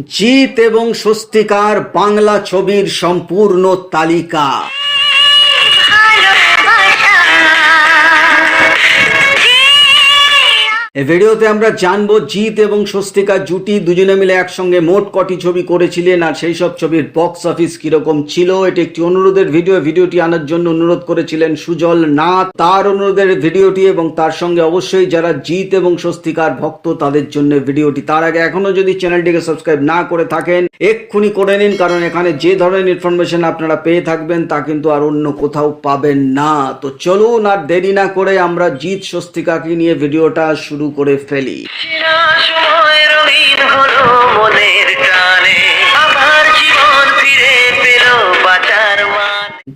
জিৎ এবং স্বস্তিকার বাংলা ছবির সম্পূর্ণ তালিকা। এই ভিডিওতে আমরা জানবো জিৎ এবং স্বস্তিকা জুটি দুজনে মিলে একসঙ্গে মোট কটি ছবি করেছিলেন আর সেই সব ছবির বক্স অফিস কিরকম ছিল। এটি একটি অনুরোধের ভিডিওটি আনার জন্য অনুরোধ করেছিলেন সুজল নাথ। তার অনুরোধের ভিডিওটি এবং তার সঙ্গে অবশ্যই যারা জিৎ এবং স্বস্তিকার ভক্ত তাদের জন্য ভিডিওটি। তার আগে এখনো যদি চ্যানেলটিকে সাবস্ক্রাইব না করে থাকেন এক্ষুনি করে নিন, কারণ এখানে যে ধরনের ইনফরমেশন আপনারা পেয়ে থাকবেন তা কিন্তু আর অন্য কোথাও পাবেন না। তো চলুন আর দেরি না করে আমরা জিৎ স্বস্তিকাকে নিয়ে ভিডিওটা শুরু করে ফেলি।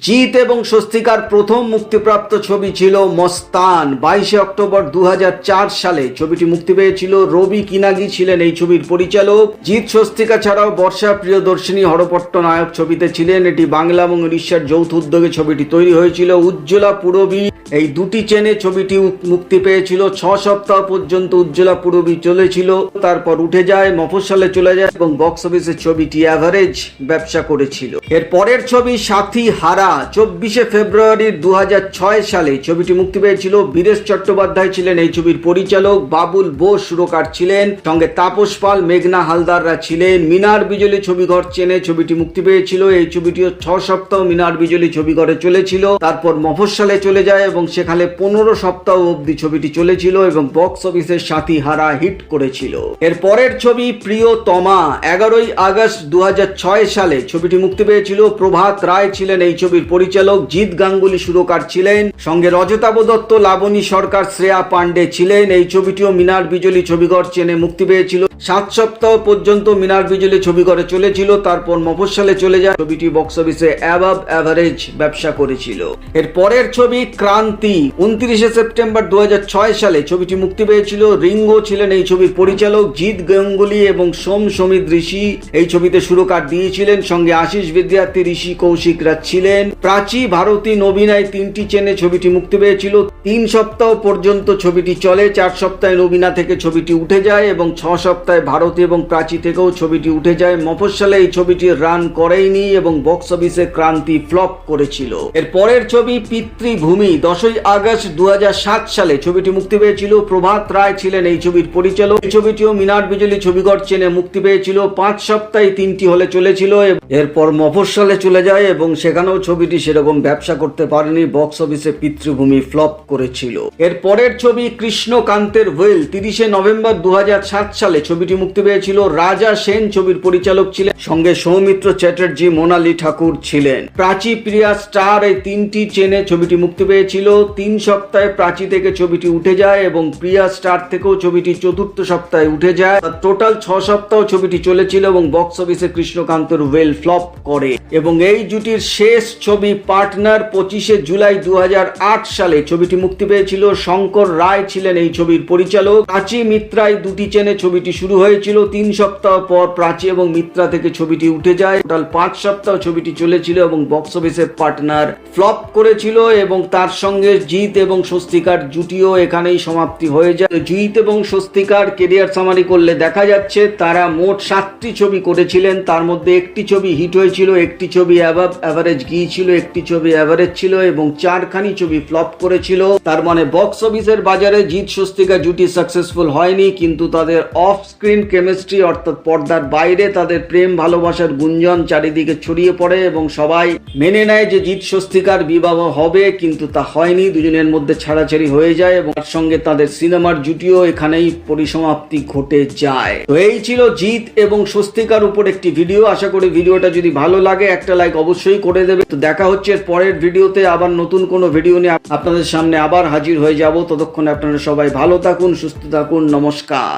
জিৎ এবং স্বস্তিকার প্রথম মুক্তিপ্রাপ্ত ছবি ছিল মস্তান। 22 অক্টোবর 2004 সালে ছবিটি মুক্তি পেয়েছিল। রবি কিনাগি ছিলেন এই ছবির পরিচালক। জিৎ স্বস্তিকা ছাড়াও বর্ষা প্রিয়দর্শিনী হরপট্ট নায়ক ছবিতে ছিলেন। এটি বাংলা এবং উড়িষ্যার যৌথ উদ্যোগে ছবিটি তৈরি হয়েছিল। উজ্জ্বলা পুরবী এই দুটি চেনে ছবিটি মুক্তি পেয়েছিল। 6 সপ্তাহ পর্যন্ত উজ্জ্বলা পুরবী চলেছিল, তারপর উঠে যায়, মফস্বলে চলে যায় এবং বক্স অফিসে ছবিটি অ্যাভারেজ ব্যবসা করেছিল। এর পরের ছবি সাথী হারা 24 ফেব্রুয়ারি 2006 সালে ছবিটি মুক্তি পেয়েছিল। বীরেশ চট্টোপাধ্যায় ছিলেন এই ছবির পরিচালক। বাবুল বোস সুরকার ছিলেন, সঙ্গে তাপস পাল, মেঘনা হালদাররা ছিলেন। মিনার বিজলি ছবিঘর চেনে ছবিটি মুক্তি পেয়েছিল। এই ছবিটিও 6 সপ্তাহ মিনার বিজলি ছবিঘরে চলেছিল, তারপর মফস্বলে চলে যায় এবং সেখানে 15 সপ্তাহ অবধি ছবিটি চলেছিল এবং বক্স অফিসে সাথী হারা হিট করেছিল। এর পরের ছবি প্রিয়তমা 11 আগস্ট 2006 সালে ছবিটি মুক্তি পেয়েছিল। প্রভাত রায় ছিলেন এই ছবির পরিচালক। জিৎ গাঙ্গুলি সুরকার ছিলেন, সঙ্গে রজতাভ দত্ত, লাবণী সরকার, শ্রেয়া পান্ডে ছিলেন। এই ছবিটিও মিনার বিজলি ছবিঘর চেনে মুক্তি পেয়েছিল। 7 সপ্তাহ পর্যন্ত মিনার বিজলি ছবিঘরে চলেছিল, তারপর মফস্বলে চলে যায়। ছবিটি বক্স অফিসে অ্যাবাভ অ্যাভারেজ ব্যবসা করেছিল। এর পরের ছবি ক্রান্তি 29 সেপ্টেম্বর 2006 সালে ছবিটি মুক্তি পেয়েছিল। রিঙ্গো ছিলেন এই ছবির পরিচালক। জিৎ গাঙ্গুলি এবং সোম সমিত ঋষি এই ছবিতে সুরকার দিয়েছিলেন, সঙ্গে আশিস বিদ্যার্থী, ঋষি কৌশিকরা ছিলেন। প্রাচী, ভারতী, নবীনা এই তিনটি চেনে ছবিটি মুক্তি পেয়েছিল। 3 সপ্তাহ পর্যন্ত ছবিটি চলে। 4 সপ্তাহে নবীনা থেকে ছবিটি উঠে যায় এবং 6 সপ্তাহে ভারতী এবং প্রাচী থেকেও ছবিটি উঠে যায়। মফস্বলে এই ছবিটি রান করেনি এবং বক্স অফিসে ক্রান্তি ফ্লপ করেছিল। এর পরের ছবি পিতৃভূমি 10 আগস্ট 2007 সালে ছবিটি মুক্তি পেয়েছিল। প্রভাত রায় ছিলেন এই ছবির পরিচালক। এই ছবিটিও মিনার বিজলি ছবিঘর চেনে মুক্তি পেয়েছিল। 5 সপ্তাহে 3টি হলে চলেছিল, এরপর মফস্বলে চলে যায় এবং সেখানেও ছবিটি সেরকম ব্যবসা করতে পারেনি। বক্স অফিসে পিতৃভূমি ফ্লপ করেছিল। এর পরের ছবি কৃষ্ণকান্তের হুইল 30 নভেম্বর 2007 সালে ছবিটি মুক্তি পেয়েছিল। রাজা সেন ছবির পরিচালক ছিলেন, সঙ্গে সৌমিত্র চ্যাটার্জি, মোনালি ঠাকুর ছিলেন। প্রাচী, প্রিয়া, স্টার এই তিনটি চেনে ছবিটি মুক্তি পেয়েছিল। 3 সপ্তাহে প্রাচী থেকে ছবিটি উঠে যায় এবং প্রিয়া, স্টার থেকেও ছবিটি 4র্থ সপ্তাহে উঠে যায়। টোটাল 6 সপ্তাহ ছবিটি চলেছিল এবং বক্স অফিসে কৃষ্ণকান্তের হুইল ফ্লপ করে। এবং এই জুটির শেষ ছবি পার্টনার 25 জুলাই 2008 সালে ছবিটি মুক্তি পেয়েছিল। শঙ্কর রায় ছিলেন এই ছবির পরিচালক। প্রাচী, মিত্রা এই দুটি চেনে ছবিটি শুরু হয়েছিল। 3 সপ্তাহ পর প্রাচী এবং মিত্রা থেকে ছবিটি উঠে যায়। টোটাল 5 সপ্তাহ ছবিটি চলেছিল এবং বক্স অফিসে পার্টনার ফ্লপ করেছিল এবং তার সঙ্গে জিৎ এবং স্বস্তিকার জুটিও এখানেই সমাপ্তি হয়ে যায়। জিৎ এবং স্বস্তিকার কেরিয়ার সামারি করলে দেখা যাচ্ছে তারা মোট 7টি ছবি করেছিলেন। তার মধ্যে একটি ছবি হিট হয়েছিল, একটি ছবি অ্যাভাব অ্যাভারেজ গিয়েছিল, একটি ছবি অ্যাভারেজ ছিল এবং 4খানি ছবি ফ্লপ করেছিল। তার মানে বক্স অফিসের বাজারে জিৎ স্বস্তিকা জুটি সাকসেসফুল হয়নি, কিন্তু তাদের অফ স্ক্রিন কেমিস্ট্রি অর্থাৎ পর্দার বাইরে তাদের প্রেম ভালোবাসার গুঞ্জন চারিদিকে ছড়িয়ে পড়ে এবং সবাই মেনে নেয় যে জিৎ স্বস্তিকার বিবাহ হবে, কিন্তু তা হয়নি। দুজনের মধ্যে ছাড়াছাড়ি হয়ে যায় এবং তার সঙ্গে তাদের সিনেমার জুটিও এখানেই পরিসমাপ্তি ঘটে যায়। তো এই ছিল জিৎ এবং স্বস্তিকার উপর একটি ভিডিও। আশা করি ভিডিওটা যদি ভালো লাগে একটা লাইক অবশ্যই করে দেবে। তো দেখা হচ্ছে পরের ভিডিওতে, আবার নতুন কোনো ভিডিও নিয়ে আপনাদের সামনে আবার হাজির হয়ে যাব। ততক্ষণে আপনারা সবাই ভালো থাকুন, সুস্থ থাকুন। নমস্কার।